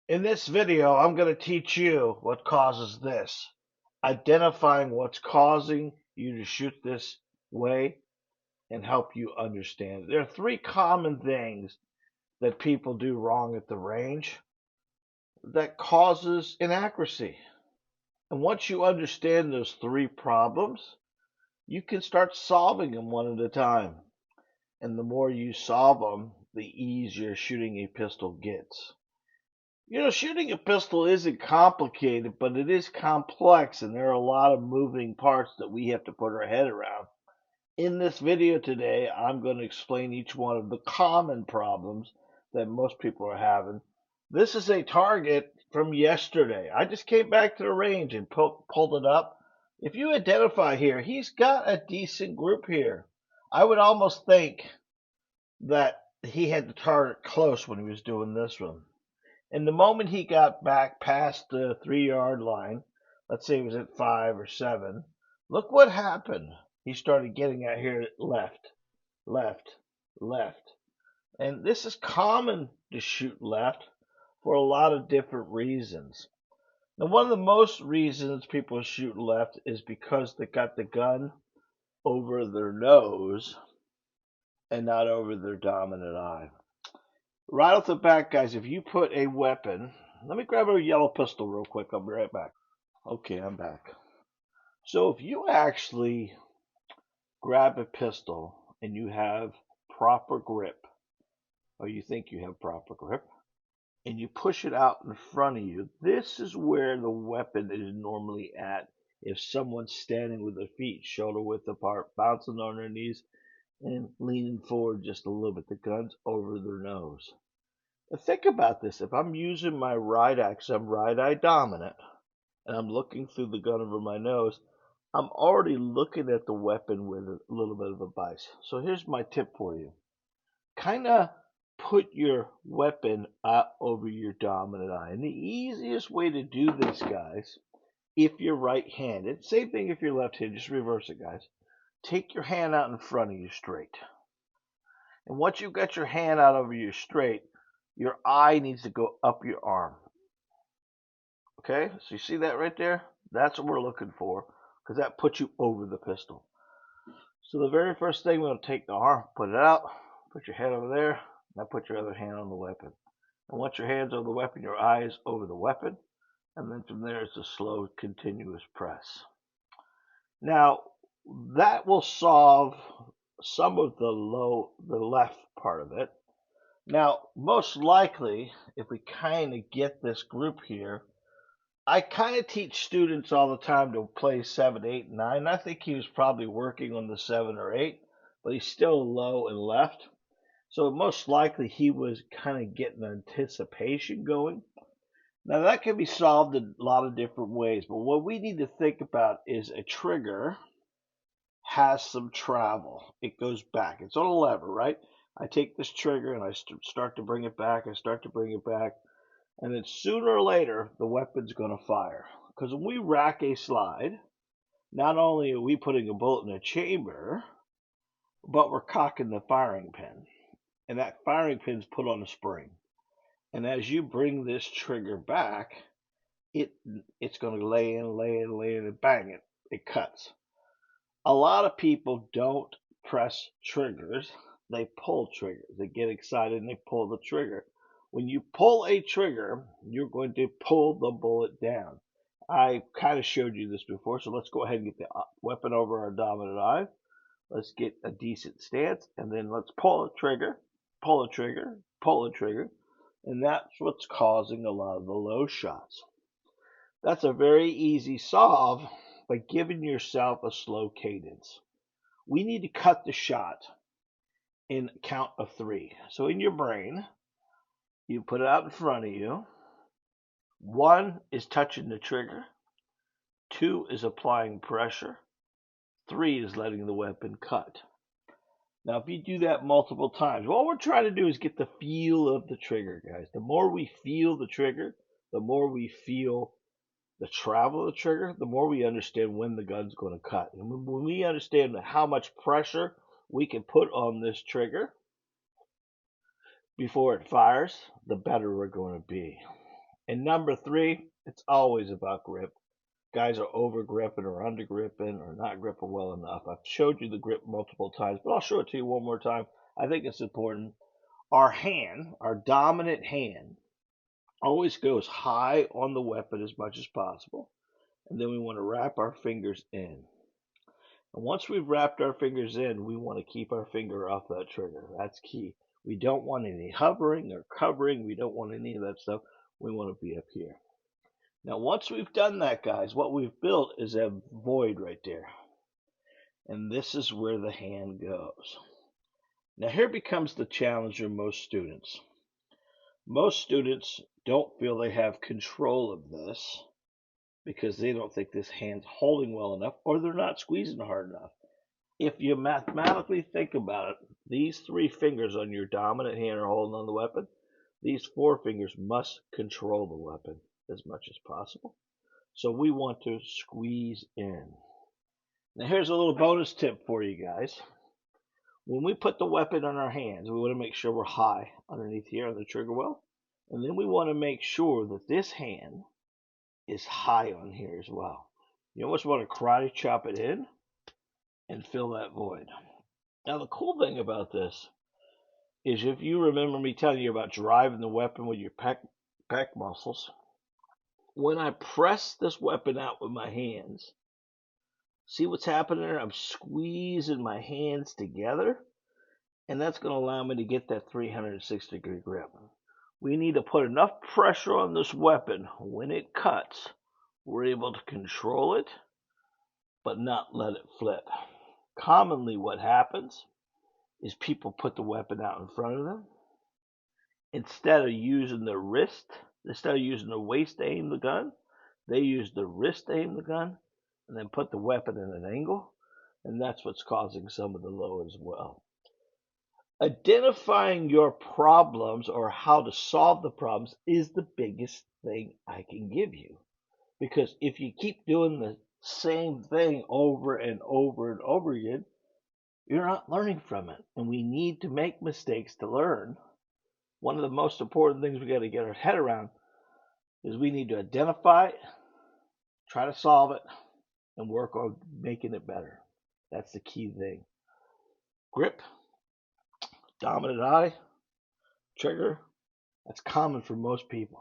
In this video, I'm going to teach you what causes this, identifying what's causing you to shoot this way and help you understand. There are three common things that people do wrong at the range that causes inaccuracy. And once you understand those three problems, you can start solving them one at a time. And the more you solve them, the easier shooting a pistol gets. Shooting a pistol isn't complicated, but it is complex, and there are a lot of moving parts that we have to put our head around. In this video today, I'm going to explain each one of the common problems that most people are having. This is a target from yesterday. I just came back to the range and pulled it up. If you identify here, he's got a decent group here. I would almost think that he had the target close when he was doing this one. And the moment he got back past the 3 yard line, let's say he was at 5 or 7, look what happened. He started getting out here left, left, left. And this is common to shoot left for a lot of different reasons. Now, one of the most reasons people shoot left is because they got the gun over their nose and not over their dominant eye. Right off the bat, guys, if you put a weapon, let me grab a yellow pistol real quick. I'll be right back. Okay, I'm back. So if you actually grab a pistol and you have proper grip, or you think you have proper grip, and you push it out in front of you, this is where the weapon is normally at. If someone's standing with their feet shoulder width apart, bouncing on their knees, and leaning forward just a little bit, the gun's over their nose. Think about this. If I'm using my right eye, 'cause I'm right eye dominant, and I'm looking through the gun over my nose, I'm already looking at the weapon with a little bit of a bias. So here's my tip for you. Kind of put your weapon out over your dominant eye. And the easiest way to do this, guys, if you're right-handed, same thing if you're left-handed, just reverse it, guys. Take your hand out in front of you straight. And once you've got your hand out over you straight, your eye needs to go up your arm. Okay, so you see that right there? That's what we're looking for, because that puts you over the pistol. So the very first thing, we're going to take the arm, put it out, put your head over there, now put your other hand on the weapon. And once your hand's over the weapon, your eye is over the weapon, and then from there it's a slow, continuous press. Now, that will solve some of the left part of it. Now, most likely, if we kind of get this group here, I kind of teach students all the time to play 7, 8, 9. I think he was probably working on the 7 or 8, but he's still low and left. So most likely he was kind of getting anticipation going. Now that can be solved in a lot of different ways, but what we need to think about is a trigger has some travel. It goes back. It's on a lever, right? I take this trigger and I start to bring it back. I start to bring it back. And then sooner or later, the weapon's going to fire. Because when we rack a slide, not only are we putting a bullet in a chamber, but we're cocking the firing pin. And that firing pin's put on a spring. And as you bring this trigger back, it's going to lay in, and bang, it cuts. A lot of people don't press triggers. They pull triggers. They get excited and they pull the trigger. When you pull a trigger, you're going to pull the bullet down. I kind of showed you this before, so let's go ahead and get the weapon over our dominant eye. Let's get a decent stance, and then let's pull a trigger, pull a trigger, pull a trigger, and that's what's causing a lot of the low shots. That's a very easy solve by giving yourself a slow cadence. We need to cut the shot in a count of 3. So in your brain, you put it out in front of you. 1 is touching the trigger. 2 is applying pressure. 3 is letting the weapon cut. Now, if you do that multiple times, what we're trying to do is get the feel of the trigger, guys. The more we feel the trigger, the more we feel the travel of the trigger, the more we understand when the gun's going to cut. And when we understand how much pressure we can put on this trigger before it fires, the better we're going to be. And number three, it's always about grip. Guys are over gripping or under gripping or not gripping well enough. I've showed you the grip multiple times, but I'll show it to you one more time. I think it's important. Our hand, our dominant hand, always goes high on the weapon as much as possible. And then we want to wrap our fingers in. And once we've wrapped our fingers in, we want to keep our finger off that trigger. That's key. We don't want any hovering or covering. We don't want any of that stuff. We want to be up here. Now, once we've done that, guys, what we've built is a void right there. And this is where the hand goes. Now, here becomes the challenge of most students. Most students don't feel they have control of this because they don't think this hand's holding well enough or they're not squeezing hard enough. If you mathematically think about it, these three fingers on your dominant hand are holding on the weapon. These four fingers must control the weapon as much as possible. So we want to squeeze in. Now here's a little bonus tip for you guys. When we put the weapon in our hands, we want to make sure we're high underneath here on the trigger well. And then we want to make sure that this hand is high on here as well. You almost want to karate chop it in and fill that void. Now the cool thing about this is if you remember me telling you about driving the weapon with your pec muscles, when I press this weapon out with my hands, see what's happening there? I'm squeezing my hands together, and that's going to allow me to get that 360-degree grip. We need to put enough pressure on this weapon when it cuts, we're able to control it, but not let it flip. Commonly what happens is people put the weapon out in front of them. Instead of using the wrist, instead of using the waist to aim the gun, they use the wrist to aim the gun and then put the weapon in an angle, and that's what's causing some of the low as well. Identifying your problems or how to solve the problems is the biggest thing I can give you. Because if you keep doing the same thing over and over and over again, you're not learning from it. And we need to make mistakes to learn. One of the most important things we got to get our head around is we need to identify it, try to solve it, and work on making it better. That's the key thing. Grip, dominant eye, trigger, that's common for most people.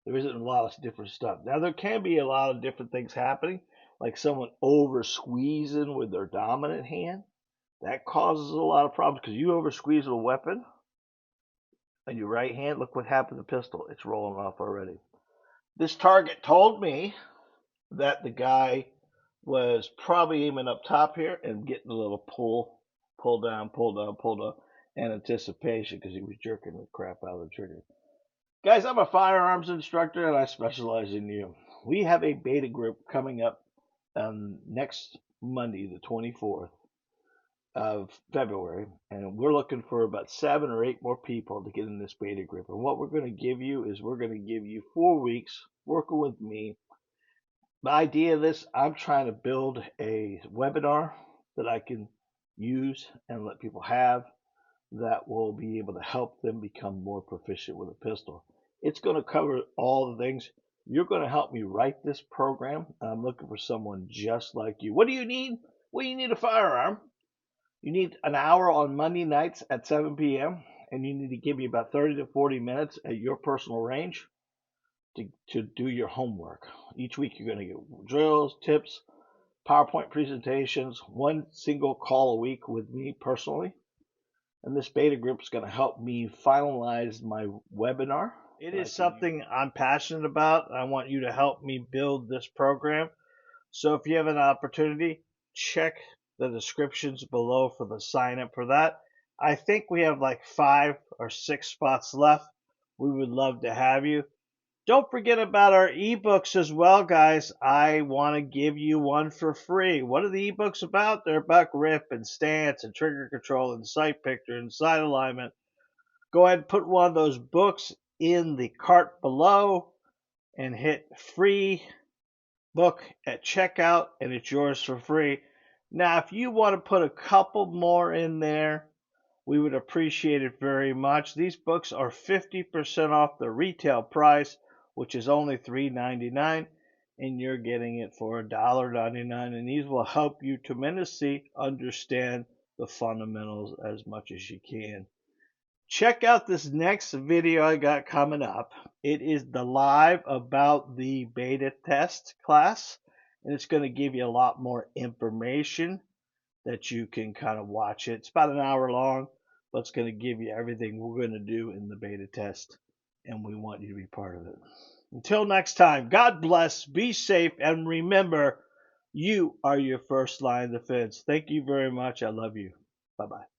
There isn't a lot of different stuff. Now, there can be a lot of different things happening, like someone over squeezing with their dominant hand. That causes a lot of problems because you over squeeze a weapon and your right hand, look what happened to the pistol. It's rolling off already. This target told me that the guy was probably aiming up top here and getting a little pull down, in anticipation because he was jerking the crap out of the trigger. Guys, I'm a firearms instructor and I specialize in you. We have a beta group coming up next Monday, the 24th of February, and we're looking for about 7 or 8 more people to get in this beta group. And what we're going to give you is we're going to give you 4 weeks working with me. The idea of this, I'm trying to build a webinar that I can use and let people have that will be able to help them become more proficient with a pistol. It's going to cover all the things. You're going to help me write this program. I'm looking for someone just like you. What do you need? Well, you need a firearm. You need an hour on Monday nights at 7 p.m. and you need to give me about 30 to 40 minutes at your personal range to do your homework. Each week you're going to get drills, tips, PowerPoint presentations, one single call a week with me personally. And this beta group is going to help me finalize my webinar. It is something I'm passionate about. I want you to help me build this program. So if you have an opportunity, check the descriptions below for the sign up for that. I think we have like 5 or 6 spots left. We would love to have you. Don't forget about our ebooks as well, guys. I want to give you one for free. What are the ebooks about? They're about grip and stance and trigger control and sight picture and sight alignment. Go ahead and put one of those books in the cart below and hit free book at checkout, and it's yours for free. Now, if you want to put a couple more in there, we would appreciate it very much. These books are 50% off the retail price. which is only $3.99, and you're getting it for $1.99. And these will help you tremendously understand the fundamentals as much as you can. Check out this next video I got coming up. It is the live about the beta test class, and it's going to give you a lot more information that you can kind of watch it. It's about an hour long, but it's going to give you everything we're going to do in the beta test, and we want you to be part of it. Until next time, God bless, be safe, and remember, you are your first line of defense. Thank you very much. I love you. Bye-bye.